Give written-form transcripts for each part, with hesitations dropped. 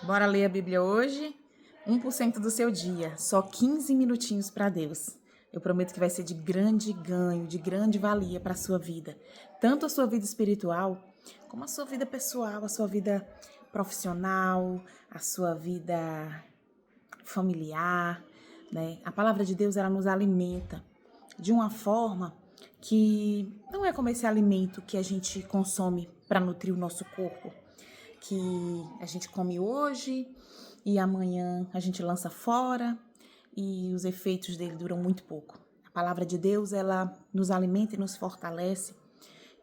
Bora ler a Bíblia hoje? 1% do seu dia, só 15 minutinhos para Deus. Eu prometo que vai ser de grande ganho, de grande valia para a sua vida. Tanto a sua vida espiritual, como a sua vida pessoal, a sua vida profissional, a sua vida familiar, né? A palavra de Deus, ela nos alimenta de uma forma que não é como esse alimento que a gente consome para nutrir o nosso corpo, que a gente come hoje e amanhã a gente lança fora e os efeitos dele duram muito pouco. A palavra de Deus, ela nos alimenta e nos fortalece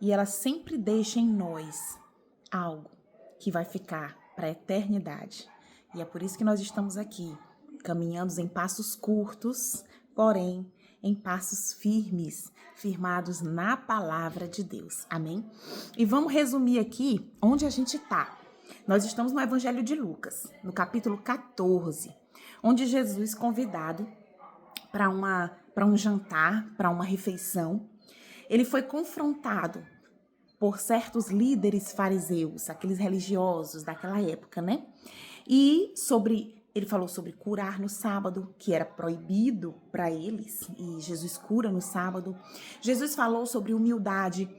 e ela sempre deixa em nós algo que vai ficar para a eternidade. E é por isso que nós estamos aqui, caminhando em passos curtos, porém em passos firmes, firmados na palavra de Deus. Amém? E vamos resumir aqui onde a gente está. Nós estamos no Evangelho de Lucas, no capítulo 14, onde Jesus, convidado para um jantar, para uma refeição, ele foi confrontado por certos líderes fariseus, aqueles religiosos daquela época, né? E ele falou sobre curar no sábado, que era proibido para eles, e Jesus cura no sábado. Jesus falou sobre humildade,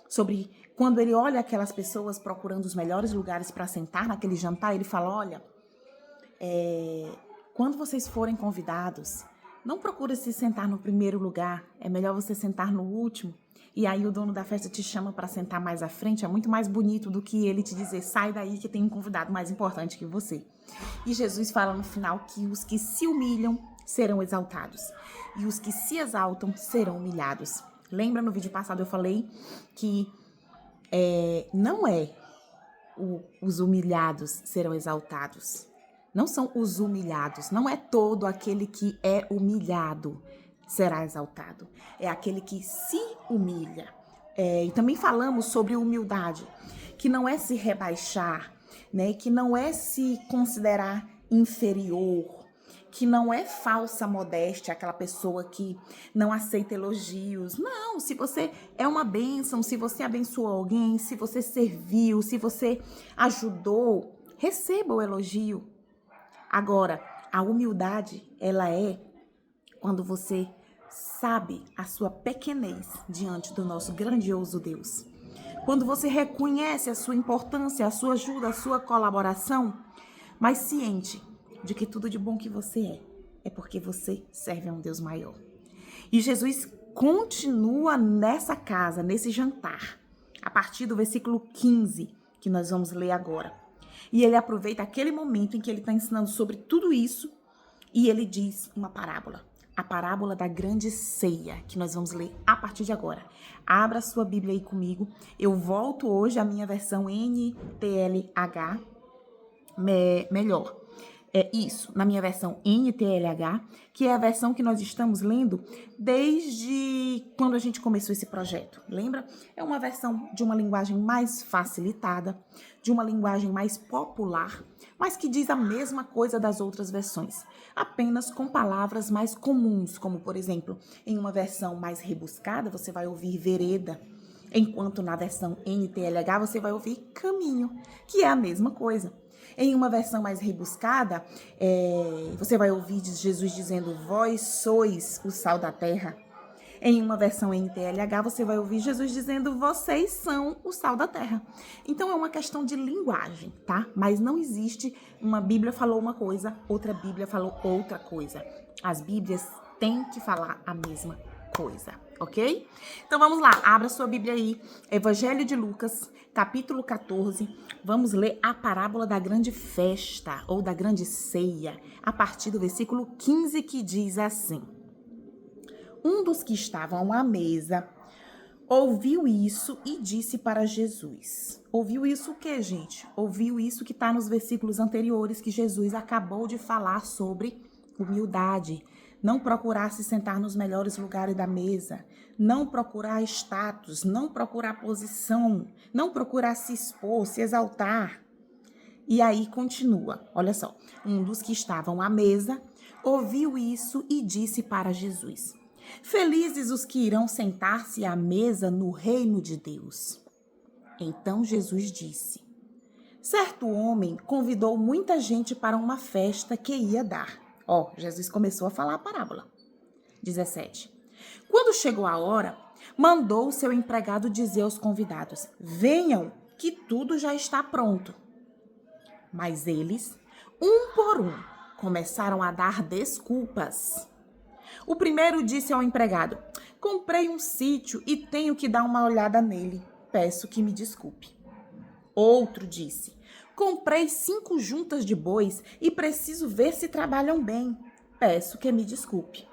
sobre quando ele olha aquelas pessoas procurando os melhores lugares para sentar naquele jantar, ele fala, olha, quando vocês forem convidados, não procure se sentar no primeiro lugar, é melhor você sentar no último. E aí o dono da festa te chama para sentar mais à frente, é muito mais bonito do que ele te dizer, sai daí que tem um convidado mais importante que você. E Jesus fala no final que os que se humilham serão exaltados e os que se exaltam serão humilhados. Lembra no vídeo passado eu falei que não é os humilhados serão exaltados. Não são os humilhados, não é todo aquele que é humilhado será exaltado. É aquele que se humilha. E também falamos sobre humildade, que não é se rebaixar, né? Que não é se considerar inferior, que não é falsa modéstia, aquela pessoa que não aceita elogios. Não, se você é uma bênção, se você abençoou alguém, se você serviu, se você ajudou, receba o elogio. Agora, a humildade, ela é quando você sabe a sua pequenez diante do nosso grandioso Deus. Quando você reconhece a sua importância, a sua ajuda, a sua colaboração, mas ciente de que tudo de bom que você é porque você serve a um Deus maior. E Jesus continua nessa casa, nesse jantar, a partir do versículo 15, que nós vamos ler agora. E ele aproveita aquele momento em que ele está ensinando sobre tudo isso e ele diz uma parábola. A parábola da grande ceia, que nós vamos ler a partir de agora. Abra sua Bíblia aí comigo. Eu volto hoje à minha versão NTLH. Melhor. É isso, na minha versão NTLH, que é a versão que nós estamos lendo desde quando a gente começou esse projeto. Lembra? É uma versão de uma linguagem mais facilitada, de uma linguagem mais popular, mas que diz a mesma coisa das outras versões, apenas com palavras mais comuns, como, por exemplo, em uma versão mais rebuscada, você vai ouvir vereda, enquanto na versão NTLH você vai ouvir caminho, que é a mesma coisa. Em uma versão mais rebuscada, você vai ouvir Jesus dizendo, vós sois o sal da terra. Em uma versão NTLH, você vai ouvir Jesus dizendo, vocês são o sal da terra. Então, é uma questão de linguagem, tá? Mas não existe uma Bíblia falou uma coisa, outra Bíblia falou outra coisa. As Bíblias têm que falar a mesma coisa, ok? Então, vamos lá. Abra sua Bíblia aí. Evangelho de Lucas, capítulo 14. Vamos ler a parábola da grande festa ou da grande ceia, a partir do versículo 15, que diz assim. Um dos que estavam à mesa ouviu isso e disse para Jesus. Ouviu isso o quê, gente? Ouviu isso que está nos versículos anteriores que Jesus acabou de falar sobre humildade. Não procurar se sentar nos melhores lugares da mesa. Não procurar status, não procurar posição, não procurar se expor, se exaltar. E aí continua, olha só. Um dos que estavam à mesa ouviu isso e disse para Jesus. Felizes os que irão sentar-se à mesa no reino de Deus. Então Jesus disse, Certo homem convidou muita gente para uma festa que ia dar. Ó, Jesus começou a falar a parábola. 17. Quando chegou a hora, mandou o seu empregado dizer aos convidados: venham, que tudo já está pronto. Mas eles, um por um, começaram a dar desculpas. O primeiro disse ao empregado: comprei um sítio e tenho que dar uma olhada nele. Peço que me desculpe. Outro disse: comprei 5 juntas de bois e preciso ver se trabalham bem. Peço que me desculpe.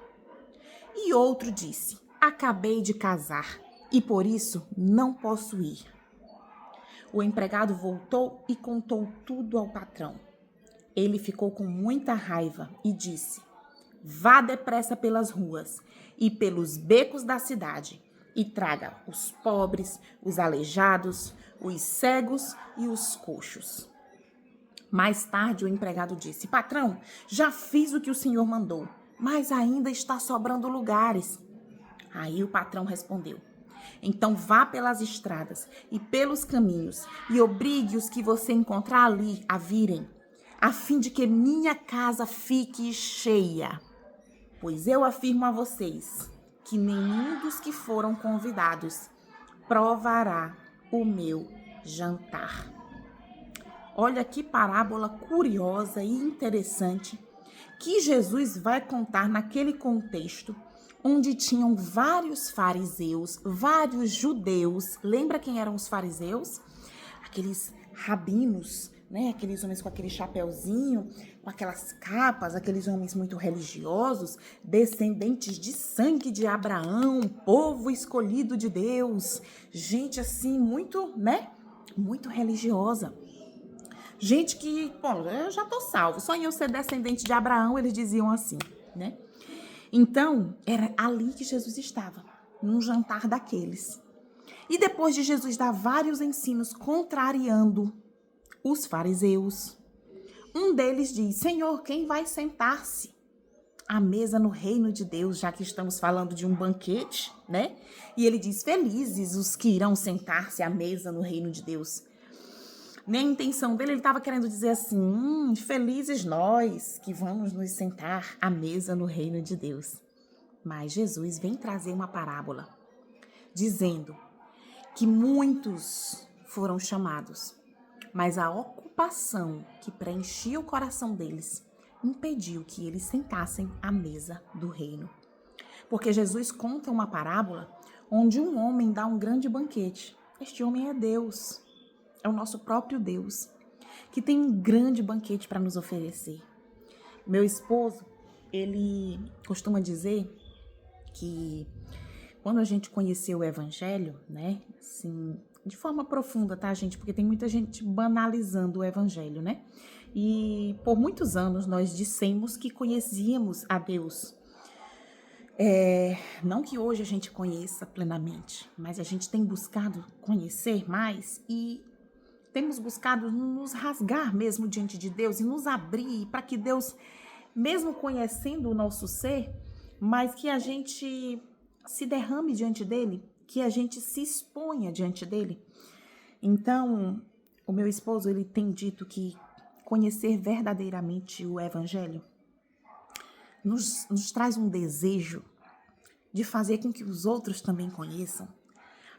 E outro disse: acabei de casar e por isso não posso ir. O empregado voltou e contou tudo ao patrão. Ele ficou com muita raiva e disse: vá depressa pelas ruas e pelos becos da cidade e traga os pobres, os aleijados, os cegos e os coxos. Mais tarde o empregado disse: patrão, já fiz o que o senhor mandou, mas ainda está sobrando lugares. Aí o patrão respondeu: então vá pelas estradas e pelos caminhos e obrigue os que você encontrar ali a virem, a fim de que minha casa fique cheia. Pois eu afirmo a vocês que nenhum dos que foram convidados provará o meu jantar. Olha que parábola curiosa e interessante que Jesus vai contar naquele contexto onde tinham vários fariseus, vários judeus. Lembra quem eram os fariseus? Aqueles rabinos, né? Aqueles homens com aquele chapeuzinho, com aquelas capas, aqueles homens muito religiosos, descendentes de sangue de Abraão, povo escolhido de Deus. Gente assim, muito, né? Muito religiosa. Gente que, bom, eu já tô salvo. Só em eu ser descendente de Abraão, eles diziam assim, né? Então, era ali que Jesus estava, num jantar daqueles. E depois de Jesus dar vários ensinos contrariando os fariseus, um deles diz: Senhor, quem vai sentar-se à mesa no reino de Deus, já que estamos falando de um banquete, né? E ele diz: felizes os que irão sentar-se à mesa no reino de Deus. Nem a intenção dele, ele estava querendo dizer assim: felizes nós que vamos nos sentar à mesa no reino de Deus. Mas Jesus vem trazer uma parábola, dizendo que muitos foram chamados, mas a ocupação que preenchia o coração deles impediu que eles sentassem à mesa do reino. Porque Jesus conta uma parábola onde um homem dá um grande banquete. Este homem é Deus. É o nosso próprio Deus, que tem um grande banquete para nos oferecer. Meu esposo, ele costuma dizer que quando a gente conheceu o Evangelho, né, assim, de forma profunda, tá, gente? Porque tem muita gente banalizando o Evangelho, né? E por muitos anos nós dissemos que conhecíamos a Deus. Não que hoje a gente conheça plenamente, mas a gente tem buscado conhecer mais e temos buscado nos rasgar mesmo diante de Deus e nos abrir para que Deus, mesmo conhecendo o nosso ser, mas que a gente se derrame diante dele, que a gente se exponha diante dele. Então, o meu esposo, ele tem dito que conhecer verdadeiramente o Evangelho nos traz um desejo de fazer com que os outros também conheçam.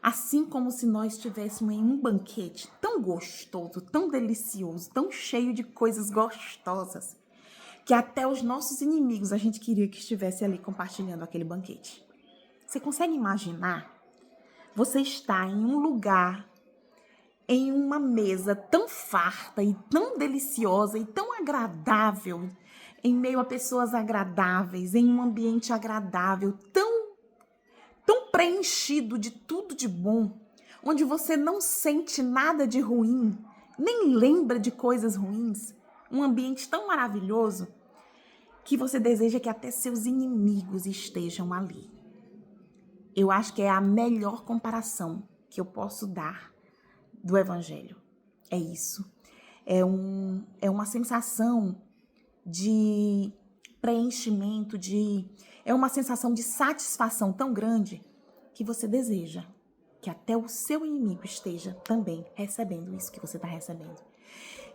Assim como se nós estivéssemos em um banquete tão gostoso, tão delicioso, tão cheio de coisas gostosas, que até os nossos inimigos a gente queria que estivesse ali compartilhando aquele banquete. Você consegue imaginar? Você está em um lugar, em uma mesa tão farta e tão deliciosa e tão agradável, em meio a pessoas agradáveis, em um ambiente agradável, tão preenchido de tudo de bom, onde você não sente nada de ruim, nem lembra de coisas ruins, um ambiente tão maravilhoso que você deseja que até seus inimigos estejam ali. Eu acho que é a melhor comparação que eu posso dar do Evangelho. É isso. É uma sensação de preenchimento, é uma sensação de satisfação tão grande que você deseja que até o seu inimigo esteja também recebendo isso que você está recebendo.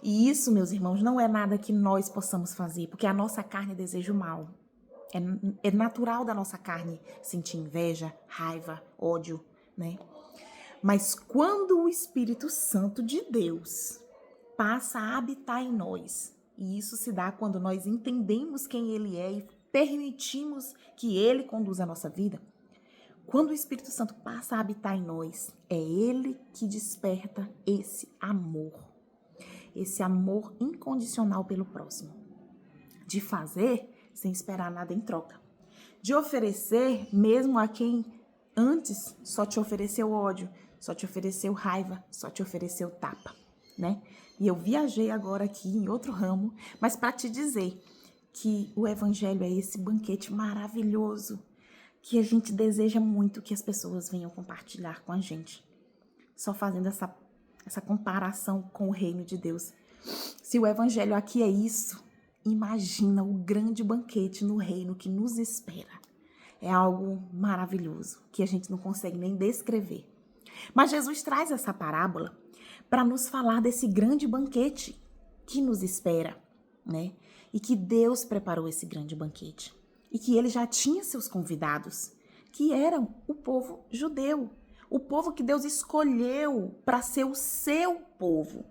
E isso, meus irmãos, não é nada que nós possamos fazer, porque a nossa carne deseja o mal. É natural da nossa carne sentir inveja, raiva, ódio, né? Mas quando o Espírito Santo de Deus passa a habitar em nós, e isso se dá quando nós entendemos quem Ele é e permitimos que Ele conduza a nossa vida, quando o Espírito Santo passa a habitar em nós, é Ele que desperta esse amor incondicional pelo próximo, de fazer sem esperar nada em troca, de oferecer mesmo a quem antes só te ofereceu ódio, só te ofereceu raiva, só te ofereceu tapa, né? E eu viajei agora aqui em outro ramo, mas para te dizer que o evangelho é esse banquete maravilhoso que a gente deseja muito que as pessoas venham compartilhar com a gente. Só fazendo essa comparação com o reino de Deus. Se o evangelho aqui é isso, imagina o grande banquete no reino que nos espera. É algo maravilhoso que a gente não consegue nem descrever. Mas Jesus traz essa parábola para nos falar desse grande banquete que nos espera, né? E que Deus preparou esse grande banquete. E que ele já tinha seus convidados, que eram o povo judeu. O povo que Deus escolheu para ser o seu povo.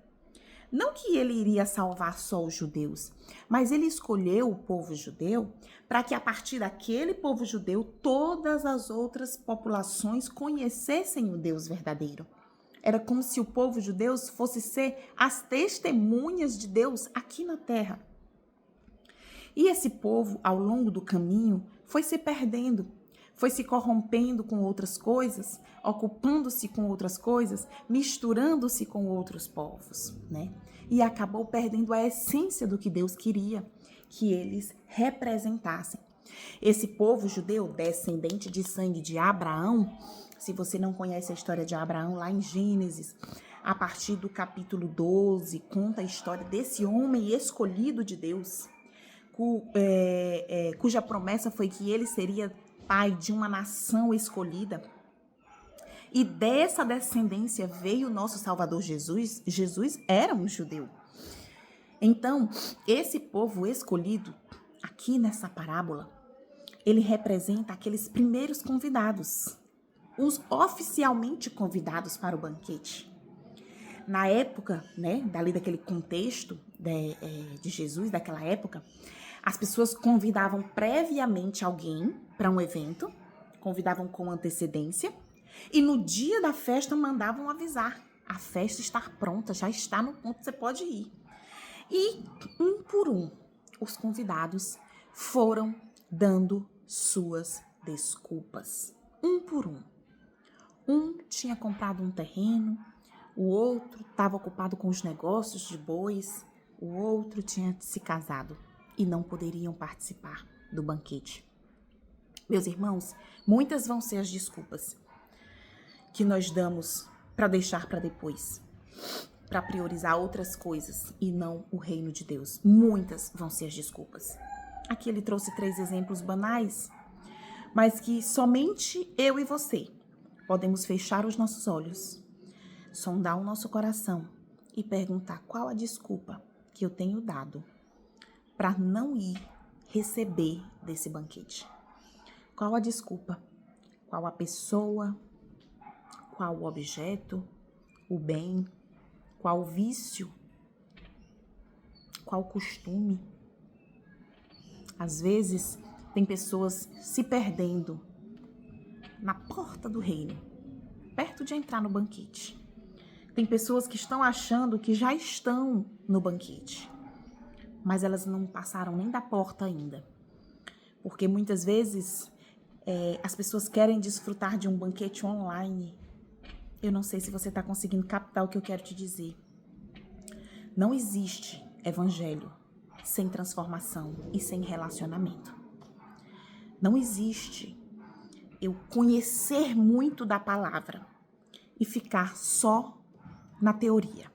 Não que ele iria salvar só os judeus, mas ele escolheu o povo judeu para que a partir daquele povo judeu todas as outras populações conhecessem o Deus verdadeiro. Era como se o povo judeu fosse ser as testemunhas de Deus aqui na terra. E esse povo, ao longo do caminho, foi se perdendo, foi se corrompendo com outras coisas, ocupando-se com outras coisas, misturando-se com outros povos, né? E acabou perdendo a essência do que Deus queria que eles representassem. Esse povo judeu, descendente de sangue de Abraão, se você não conhece a história de Abraão, lá em Gênesis, a partir do capítulo 12, conta a história desse homem escolhido de Deus, cuja promessa foi que ele seria pai de uma nação escolhida. E dessa descendência veio o nosso Salvador Jesus. Jesus era um judeu. Então, esse povo escolhido, aqui nessa parábola, ele representa aqueles primeiros convidados, os oficialmente convidados para o banquete. Na época, né, dali daquele contexto de Jesus, daquela época, as pessoas convidavam previamente alguém para um evento, convidavam com antecedência, e no dia da festa mandavam avisar. A festa está pronta, já está no ponto, você pode ir. E um por um, os convidados foram dando suas desculpas. Um por um. Um tinha comprado um terreno, o outro estava ocupado com os negócios de bois, o outro tinha se casado e não poderiam participar do banquete. Meus irmãos, muitas vão ser as desculpas que nós damos para deixar para depois, para priorizar outras coisas e não o reino de Deus. Muitas vão ser as desculpas. Aqui ele trouxe 3 exemplos banais, mas que somente eu e você podemos fechar os nossos olhos, sondar o nosso coração e perguntar qual a desculpa que eu tenho dado para não ir receber desse banquete. Qual a desculpa? Qual a pessoa? Qual o objeto? O bem? Qual o vício? Qual o costume? Às vezes, tem pessoas se perdendo na porta do reino, perto de entrar no banquete. Tem pessoas que estão achando que já estão no banquete, mas elas não passaram nem da porta ainda. Porque muitas vezes as pessoas querem desfrutar de um banquete online. Eu não sei se você está conseguindo captar o que eu quero te dizer. Não existe evangelho sem transformação e sem relacionamento. Não existe eu conhecer muito da palavra e ficar só na teoria,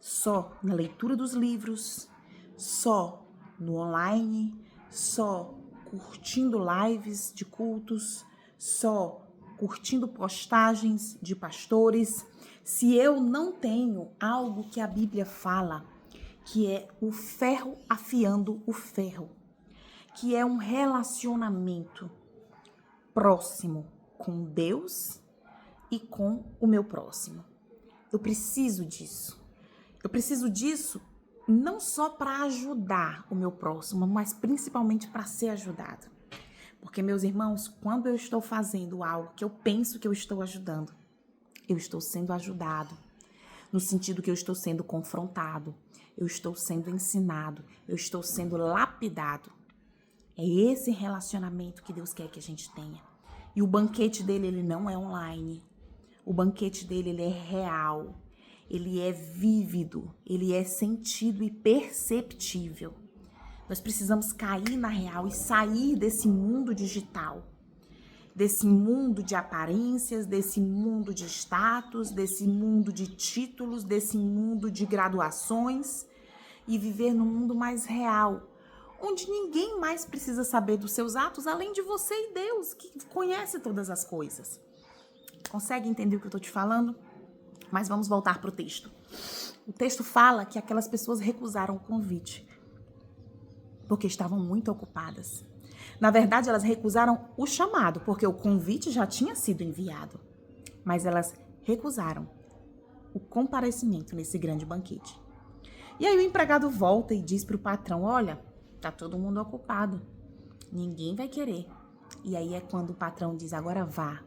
só na leitura dos livros, só no online, só curtindo lives de cultos, só curtindo postagens de pastores, Se eu não tenho algo que a Bíblia fala, que é o ferro afiando o ferro, que é um relacionamento próximo com Deus e com o meu próximo. Eu preciso disso. Eu preciso disso não só para ajudar o meu próximo, mas principalmente para ser ajudado. Porque, meus irmãos, quando eu estou fazendo algo que eu penso que eu estou ajudando, eu estou sendo ajudado, no sentido que eu estou sendo confrontado, eu estou sendo ensinado, eu estou sendo lapidado. É esse relacionamento que Deus quer que a gente tenha. E o banquete dele, ele não é online. O banquete dele, ele é real. Ele é vívido, ele é sentido e perceptível. Nós precisamos cair na real e sair desse mundo digital, desse mundo de aparências, desse mundo de status, desse mundo de títulos, desse mundo de graduações e viver num mundo mais real, onde ninguém mais precisa saber dos seus atos além de você e Deus, que conhece todas as coisas. Consegue entender o que eu estou te falando? Mas vamos voltar para o texto. O texto fala que aquelas pessoas recusaram o convite porque estavam muito ocupadas. Na verdade, elas recusaram o chamado, porque o convite já tinha sido enviado. Mas elas recusaram o comparecimento nesse grande banquete. E aí o empregado volta e diz para o patrão, olha, tá todo mundo ocupado, ninguém vai querer. E aí é quando o patrão diz, agora vá,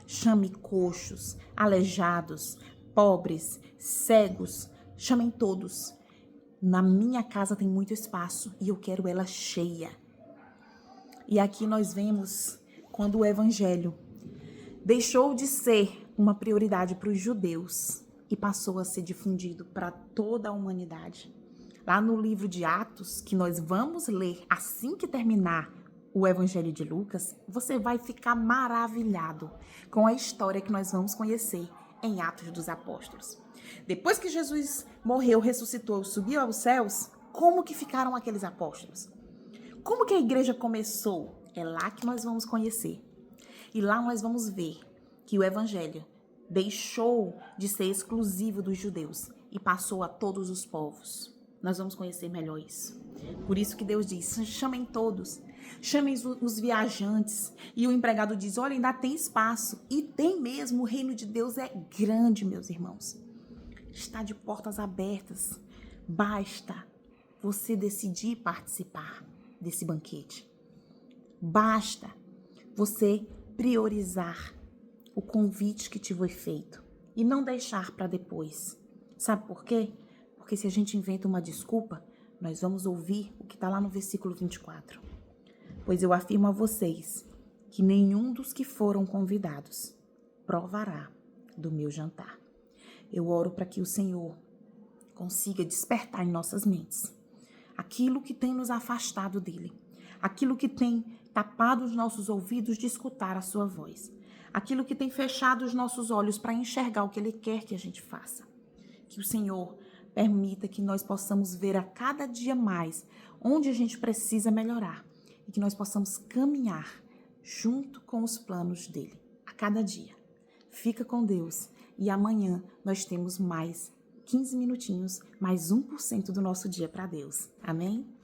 chame coxos, aleijados, pobres, cegos, chamem todos. Na minha casa tem muito espaço e eu quero ela cheia. E aqui nós vemos quando o evangelho deixou de ser uma prioridade para os judeus e passou a ser difundido para toda a humanidade. Lá no livro de Atos, que nós vamos ler assim que terminar o Evangelho de Lucas, você vai ficar maravilhado com a história que nós vamos conhecer em Atos dos Apóstolos. Depois que Jesus morreu, ressuscitou, subiu aos céus, como que ficaram aqueles apóstolos? Como que a igreja começou? É lá que nós vamos conhecer. E lá nós vamos ver que o evangelho deixou de ser exclusivo dos judeus e passou a todos os povos. Nós vamos conhecer melhor isso. Por isso que Deus diz, chamem todos, chamem os viajantes. E o empregado diz, olha, ainda tem espaço. E tem mesmo, o reino de Deus é grande, meus irmãos. Está de portas abertas. Basta você decidir participar desse banquete. Basta você priorizar o convite que te foi feito e não deixar para depois. Sabe por quê? Porque se a gente inventa uma desculpa, nós vamos ouvir o que está lá no versículo 24. Pois eu afirmo a vocês que nenhum dos que foram convidados provará do meu jantar. Eu oro para que o Senhor consiga despertar em nossas mentes aquilo que tem nos afastado dele, aquilo que tem tapado os nossos ouvidos de escutar a sua voz, aquilo que tem fechado os nossos olhos para enxergar o que ele quer que a gente faça. Que o Senhor permita que nós possamos ver a cada dia mais onde a gente precisa melhorar e que nós possamos caminhar junto com os planos dele a cada dia. Fica com Deus e amanhã nós temos mais 15 minutinhos, mais 1% do nosso dia para Deus. Amém?